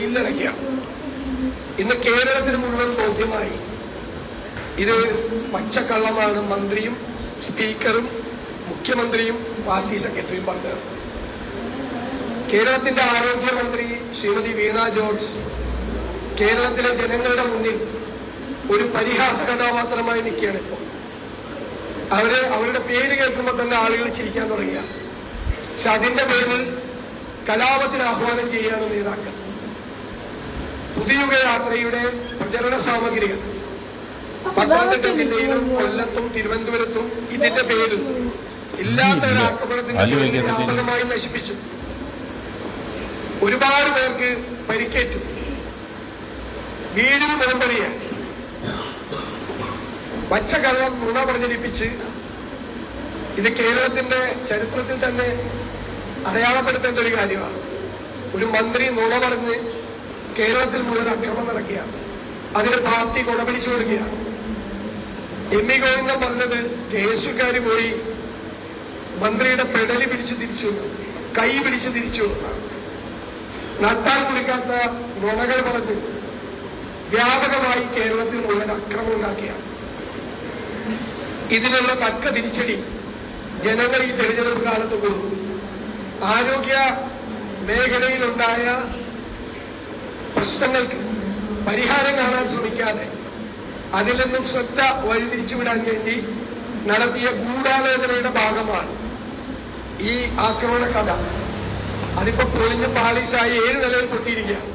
ജയിലിലടയ്ക്കുകയാണ്. ഇന്ന് കേരളത്തിന് മുഴുവൻ ബോധ്യമായി ഇത് പച്ചക്കള്ളമാണ് മന്ത്രിയും സ്പീക്കറും മുഖ്യമന്ത്രിയും പാർട്ടി സെക്രട്ടറിയും പറഞ്ഞത്. കേരളത്തിന്റെ ആരോഗ്യമന്ത്രി ശ്രീമതി വീണ ജോർജ് കേരളത്തിലെ ജനങ്ങളുടെ മുന്നിൽ ഒരു പരിഹാസ കഥാപാത്രമായി നിൽക്കുകയാണ്. ഇപ്പോൾ അവരുടെ പേര് കേൾക്കുമ്പോൾ തന്നെ ആളുകൾ ചിരിക്കാൻ തുടങ്ങിയ. പക്ഷെ അതിന്റെ പേരിൽ കലാപത്തിന് ആഹ്വാനം ചെയ്യുകയാണ് നേതാക്കൾ. പുതിയുഗ യാത്രയുടെ പ്രചരണ സാമഗ്രികൾ പത്തനംതിട്ട ജില്ലയിലും കൊല്ലത്തും തിരുവനന്തപുരത്തും ഇതിന്റെ പേരിൽ ഇല്ലാത്ത ഒരു ആക്രമണത്തിന്റെ വ്യാപകമായി നശിപ്പിച്ചു. ഒരുപാട് പേർക്ക് പരിക്കേറ്റു. വീടിന് മുഖംപറിയാൻ പച്ചക്കള്ളം നുണ പ്രചരിപ്പിച്ച് ഇത് കേരളത്തിന്റെ ചരിത്രത്തിൽ തന്നെ അടയാളപ്പെടുത്തേണ്ട ഒരു കാര്യമാണ്. ഒരു മന്ത്രി നുണ പറഞ്ഞ് കേരളത്തിൽ മുഴുവൻ അക്രമം നടക്കുകയാണ്. അതിന് പാർട്ടി കൊടപിടിച്ചു കൊടുക്കുകയാണ്. എം.വി. ഗോവിന്ദൻ പറഞ്ഞത് കേസുകാര് പോയി മന്ത്രിയുടെ പെടലി പിടിച്ച് തിരിച്ചു, കൈ പിടിച്ച് തിരിച്ചു, നട്ടാൽ കുടിക്കാത്ത നുണകൾ പറഞ്ഞ് വ്യാപകമായി കേരളത്തിൽ മുഴുവൻ അക്രമം ഉണ്ടാക്കിയാണ്. ഇതിനുള്ള തക്ക തിരിച്ചടി ജനങ്ങൾ ഈ തെരഞ്ഞെടുപ്പ് കാലത്ത് കൊടുക്കും. ആരോഗ്യ മേഖലയിലുണ്ടായ പ്രശ്നങ്ങൾക്ക് പരിഹാരം കാണാൻ ശ്രമിക്കാതെ അതിൽ നിന്നും ശ്രദ്ധ വഴിതിരിച്ചുവിടാൻ വേണ്ടി നടത്തിയ ഗൂഢാലോചനയുടെ ഭാഗമാണ് ഈ ആക്രമണ കഥ. അതിപ്പോ പൊളിഞ്ഞ പാളീസായി 7 നിലയിൽ പൊട്ടിയിരിക്കുകയാണ്.